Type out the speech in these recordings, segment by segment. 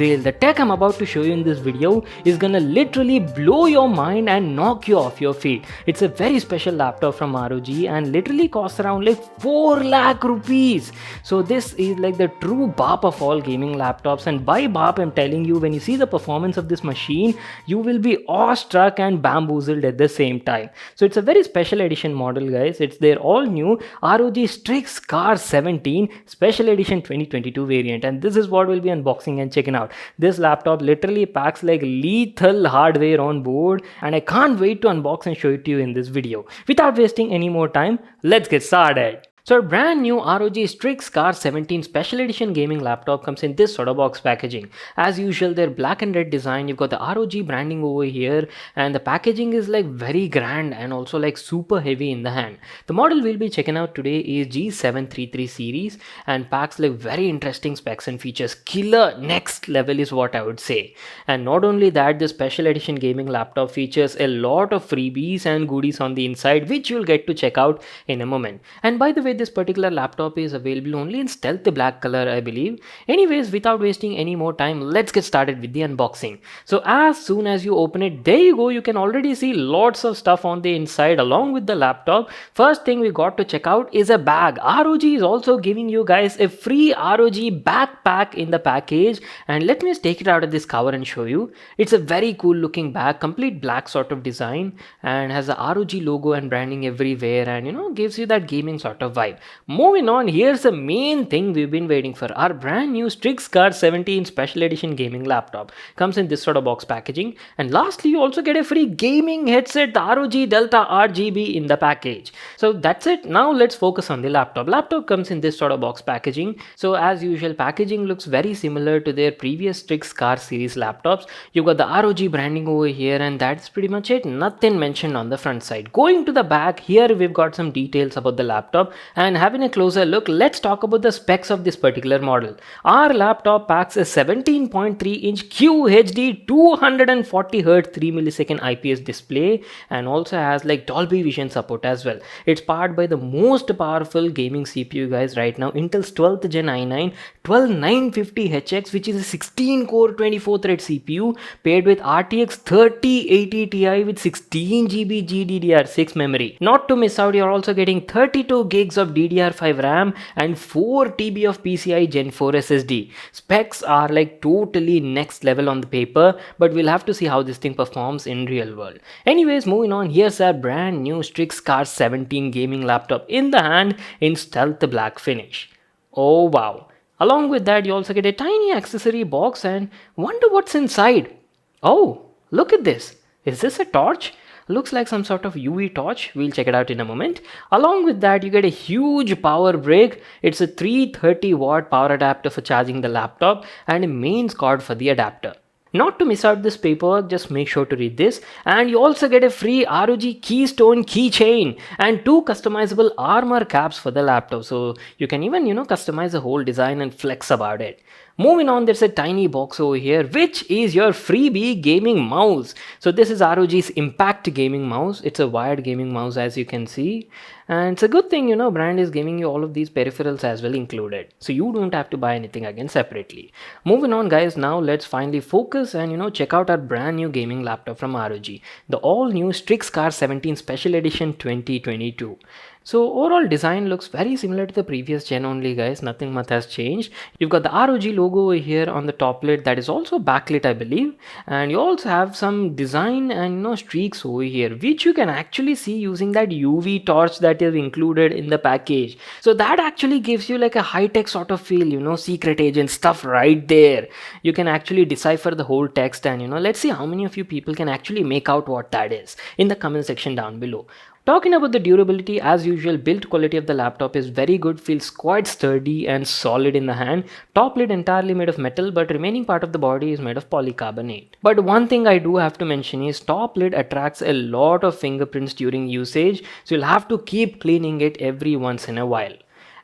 grail. The tech I'm about to show you in this video is gonna literally blow your mind and knock you off your feet. It's a very special laptop from ROG and literally costs around like 4 lakh rupees. So this is like the true Baap of all gaming laptops, and by Baap I'm telling you, when you see the performance of this machine, you will be awestruck and bamboozled at the same time. So it's a very special edition model, guys. It's their all new ROG Strix Car 17 Special Edition 2022 variant, and this is what we'll be unboxing and checking out. This laptop literally packs like lethal hardware on board, and I can't wait to unbox and show it to you in this video. Without wasting any more time, let's get started. So our brand new ROG Strix Car 17 Special Edition gaming laptop comes in this sort of box packaging. As usual, their black and red design, you've got the ROG branding over here, and the packaging is like very grand and also like super heavy in the hand. The model we'll be checking out today is G733 series and packs like very interesting specs and features. Killer next level is what I would say. And not only that, the Special Edition gaming laptop features a lot of freebies and goodies on the inside, which you'll get to check out in a moment. And by the way, this particular laptop is available only in stealth black color, I believe. Anyways, without wasting any more time, let's get started with the unboxing. So as soon as you open it, there you go, you can already see lots of stuff on the inside along with the laptop. First thing we got to check out is a bag. ROG is also giving you guys a free ROG backpack in the package, and let me just take it out of this cover and show you. It's a very cool looking bag, complete black sort of design, and has the ROG logo and branding everywhere, and gives you that gaming sort of vibe. Moving on, here's the main thing we've been waiting for. Our brand new Strix Car 17 Special Edition gaming laptop comes in this sort of box packaging, and lastly you also get a free gaming headset, the ROG Delta RGB, in the package. So that's it. Now let's focus on the laptop. Laptop comes in this sort of box packaging. So as usual, packaging looks very similar to their previous Strix Car series laptops. You've got the ROG branding over here, and that's pretty much it. Nothing mentioned on the front side. Going to the back, here we've got some details about the laptop. And having a closer look, let's talk about the specs of this particular model. Our laptop packs a 17.3-inch QHD 240Hz 3 millisecond IPS display, and also has like Dolby Vision support as well. It's powered by the most powerful gaming CPU, guys, right now, Intel's 12th Gen i9 12950HX, which is a 16-core 24-thread CPU paired with RTX 3080 Ti with 16GB GDDR6 memory. Not to miss out, you're also getting 32 gigs of DDR5 RAM and 4 TB of PCI Gen 4 SSD. Specs are like totally next level on the paper, but we'll have to see how this thing performs in real world. Anyways, moving on, here's our brand new Strix Car 17 gaming laptop in the hand in stealth black finish. Oh wow. Along with that, you also get a tiny accessory box, and wonder what's inside. Oh, look at this. Is this a torch? Looks like some sort of UV torch. We'll check it out in a moment. Along with that, you get a huge power brick. It's a 330 watt power adapter for charging the laptop and a mains cord for the adapter. Not to miss out this paperwork, just make sure to read this. And you also get a free ROG Keystone keychain and 2 customizable armor caps for the laptop. So you can even, customize the whole design and flex about it. Moving on, there's a tiny box over here, which is your freebie gaming mouse. So this is ROG's Impact gaming mouse. It's a wired gaming mouse, as you can see. And it's a good thing, brand is giving you all of these peripherals as well included. So you don't have to buy anything again separately. Moving on, guys, now let's finally focus and, check out our brand new gaming laptop from ROG. The all new Strix Car 17 Special Edition 2022. So overall design looks very similar to the previous gen only, guys. Nothing much has changed. You've got the ROG logo over here on the top lid that is also backlit, I believe. And you also have some design and streaks over here, which you can actually see using that UV torch that is included in the package. So that actually gives you like a high-tech sort of feel, secret agent stuff right there. You can actually decipher the whole text, and let's see how many of you people can actually make out what that is in the comment section down below. Talking about the durability, as usual, build quality of the laptop is very good, feels quite sturdy and solid in the hand. Top lid entirely made of metal, but remaining part of the body is made of polycarbonate. But one thing I do have to mention is top lid attracts a lot of fingerprints during usage, so you'll have to keep cleaning it every once in a while.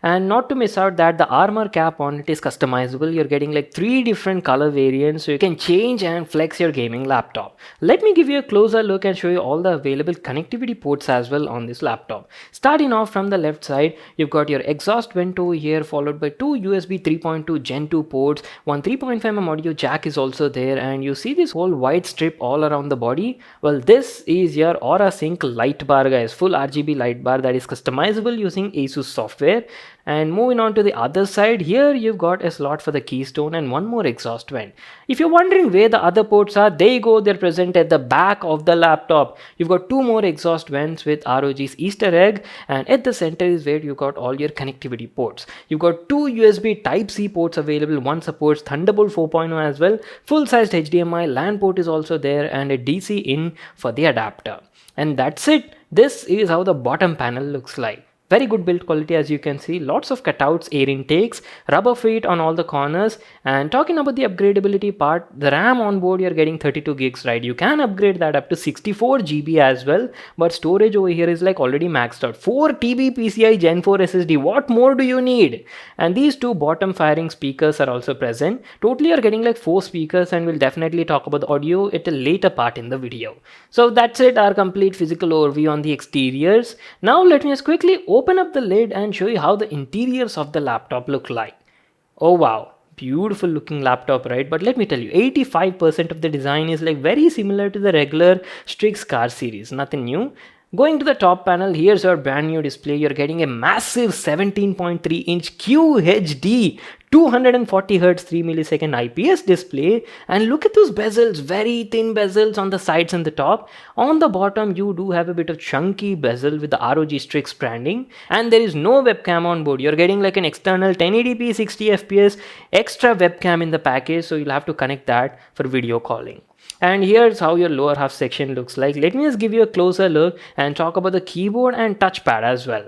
And not to miss out that the armor cap on it is customizable. You're getting like 3 different color variants, so you can change and flex your gaming laptop. Let me give you a closer look and show you all the available connectivity ports as well on this laptop. Starting off from the left side, you've got your exhaust vent over here, followed by 2 USB 3.2 Gen 2 ports. One 3.5mm audio jack is also there, and you see this whole white strip all around the body. Well, this is your Aura Sync light bar, guys. Full RGB light bar that is customizable using ASUS software. And moving on to the other side, here you've got a slot for the keystone and one more exhaust vent. If you're wondering where the other ports are, there you go, they're present at the back of the laptop. You've got 2 more exhaust vents with ROG's Easter egg, and at the center is where you've got all your connectivity ports. You've got 2 USB Type-C ports available. One supports Thunderbolt 4.0 as well. Full-sized HDMI LAN port is also there, and a DC in for the adapter. And that's it. This is how the bottom panel looks like. Very good build quality, as you can see. Lots of cutouts, air intakes, rubber feet on all the corners. And talking about the upgradability part, the RAM on board, you're getting 32 gigs, right? You can upgrade that up to 64 GB as well, but storage over here is like already maxed out. 4 TB PCI Gen 4 SSD. What more do you need? And these 2 bottom firing speakers are also present. Totally you're getting like 4 speakers, and we'll definitely talk about the audio at a later part in the video. So that's it, our complete physical overview on the exteriors. Now let me just quickly open up the lid and show you how the interiors of the laptop look like. Oh wow, beautiful looking laptop, right? But let me tell you, 85% of the design is like very similar to the regular Strix car series, nothing new. Going to the top panel, here's your brand new display. You're getting a massive 17.3-inch QHD 240Hz 3 millisecond IPS display, and look at those bezels, very thin bezels on the sides and the top. On the bottom you do have a bit of chunky bezel with the ROG Strix branding, and there is no webcam on board. You're getting like an external 1080p 60fps extra webcam in the package, so you'll have to connect that for video calling. And here's how your lower half section looks like. Let me just give you a closer look and talk about the keyboard and touchpad as well.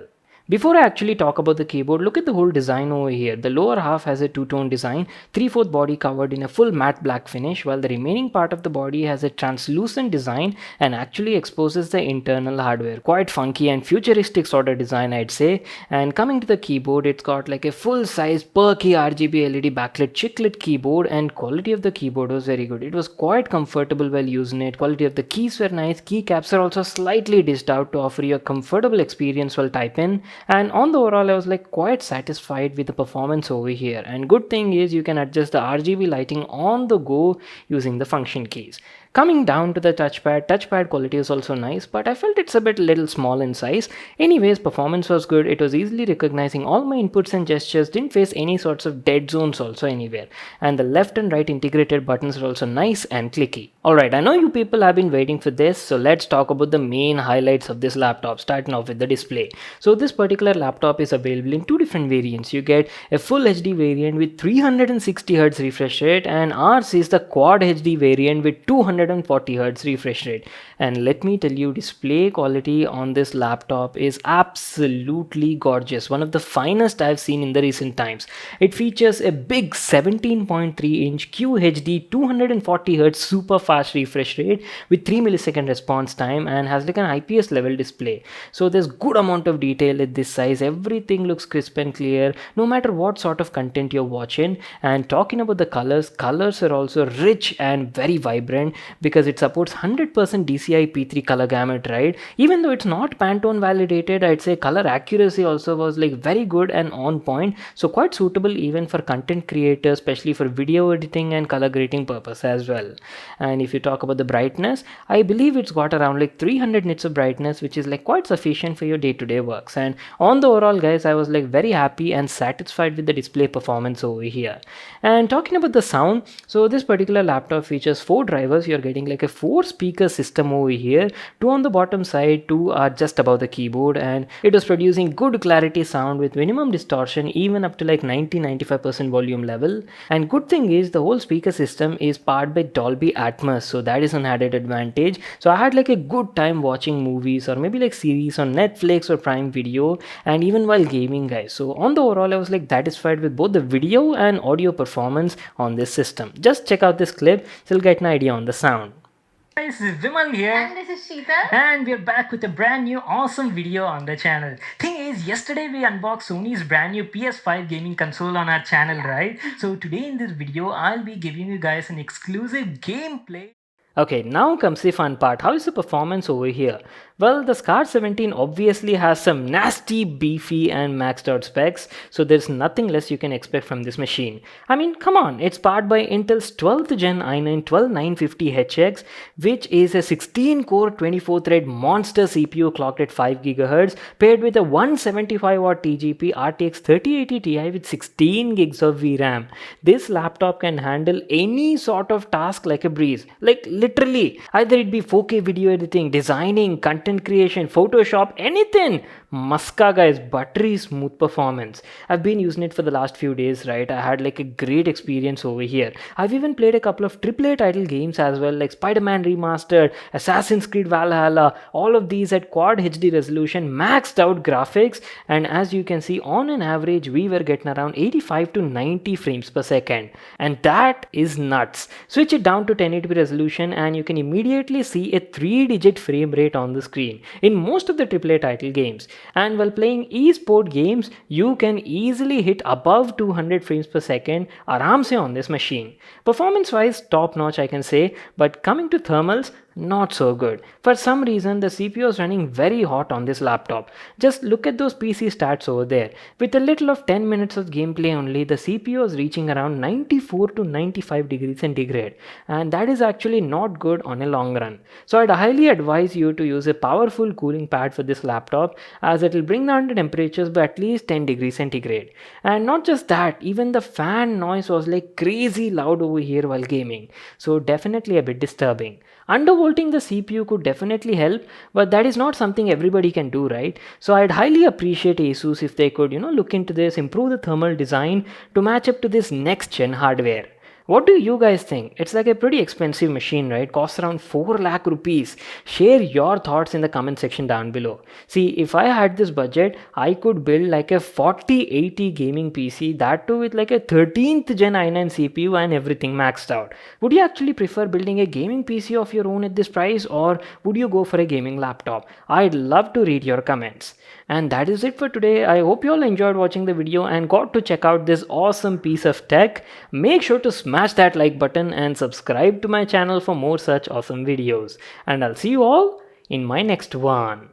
Before I actually talk about the keyboard, look at the whole design over here. The lower half has a two-tone design, 3/4 body covered in a full matte black finish, while the remaining part of the body has a translucent design and actually exposes the internal hardware. Quite funky and futuristic sort of design, I'd say. And coming to the keyboard, it's got like a full-size perky RGB LED backlit chiclet keyboard, and quality of the keyboard was very good. It was quite comfortable while using it. Quality of the keys were nice. Keycaps are also slightly dished out to offer you a comfortable experience while typing. And on the overall, I was like quite satisfied with the performance over here. And good thing is you can adjust the RGB lighting on the go using the function keys. Coming down to the touchpad quality is also nice, but I felt it's a bit little small in size. Anyways, performance was good. It was easily recognizing all my inputs and gestures, didn't face any sorts of dead zones also anywhere. And the left and right integrated buttons are also nice and clicky. Alright, I know you people have been waiting for this, so let's talk about the main highlights of this laptop, starting off with the display. So this particular laptop is available in 2 different variants. You get a full HD variant with 360Hz refresh rate, and ours is the quad HD variant with 240Hz refresh rate. And let me tell you, display quality on this laptop is absolutely gorgeous, one of the finest I've seen in the recent times. It features a big 17.3-inch QHD 240Hz super fast refresh rate with 3 millisecond response time, and has like an IPS level display. So there's good amount of detail at this size. Everything looks crisp and clear no matter what sort of content you're watching. And talking about the colors are also rich and very vibrant because it supports 100% DCI P3 color gamut, right? Even though it's not Pantone validated, I'd say color accuracy also was like very good and on point, so quite suitable even for content creators, especially for video editing and color grading purpose as well. And if you talk about the brightness, I believe it's got around like 300 nits of brightness, which is like quite sufficient for your day-to-day works. And on the overall, guys, I was like very happy and satisfied with the display performance over here. And talking about the sound, so this particular laptop features 4 drivers. You're getting like a 4 speaker system over here, 2 on the bottom side, 2 are just above the keyboard, and it was producing good clarity sound with minimum distortion even up to like 90-95% volume level. And good thing is the whole speaker system is powered by Dolby Atmos, so that is an added advantage. So I had like a good time watching movies or maybe like series on Netflix or Prime Video, and even while gaming, guys. So on the overall, I was like satisfied with both the video and audio performance on this system. Just check out this clip, so you'll get an idea on the sound. This is Vimal here. And this is Sheetal. And we're back with a brand new awesome video on the channel. Thing is, yesterday we unboxed Sony's brand new PS5 gaming console on our channel, right? So today in this video, I'll be giving you guys an exclusive gameplay. Okay, now comes the fun part. How is the performance over here? Well, the SCAR 17 obviously has some nasty, beefy and maxed out specs, so there's nothing less you can expect from this machine. I mean, come on, it's powered by Intel's 12th gen i9 12950HX, which is a 16-core 24-thread monster CPU clocked at 5 GHz, paired with a 175-watt TGP RTX 3080 Ti with 16 gigs of VRAM. This laptop can handle any sort of task like a breeze, like literally, either it be 4K video editing, designing, content creation, Photoshop, anything. Muska guys, buttery smooth performance. I've been using it for the last few days, right? I had like a great experience over here. I've even played a couple of AAA title games as well, like Spider-Man Remastered, Assassin's Creed Valhalla, all of these at quad HD resolution, maxed out graphics, and as you can see, on an average we were getting around 85 to 90 frames per second, and that is nuts. Switch it down to 1080p resolution and you can immediately see a 3-digit frame rate on the screen in most of the AAA title games. And while playing esport games, you can easily hit above 200 frames per second aram se on this machine. Performance wise, top notch I can say, but coming to thermals, not so good. For some reason, the CPU is running very hot on this laptop. Just look at those PC stats over there. With a little of 10 minutes of gameplay only, the CPU is reaching around 94 to 95 degrees centigrade, and that is actually not good on a long run. So I'd highly advise you to use a powerful cooling pad for this laptop, as it will bring down the temperatures by at least 10 degrees centigrade. And not just that, even the fan noise was like crazy loud over here while gaming, so definitely a bit disturbing. Undervolting the CPU could definitely help, but that is not something everybody can do, right? So I'd highly appreciate Asus if they could, look into this, improve the thermal design to match up to this next gen hardware. What do you guys think? It's like a pretty expensive machine, right? Costs around 4 lakh rupees. Share your thoughts in the comment section down below. See, if I had this budget, I could build like a 4080 gaming PC, that too with like a 13th gen i9 CPU and everything maxed out. Would you actually prefer building a gaming PC of your own at this price, or would you go for a gaming laptop? I'd love to read your comments. And that is it for today. I hope you all enjoyed watching the video and got to check out this awesome piece of tech. Make sure to smash that like button and subscribe to my channel for more such awesome videos. And I'll see you all in my next one.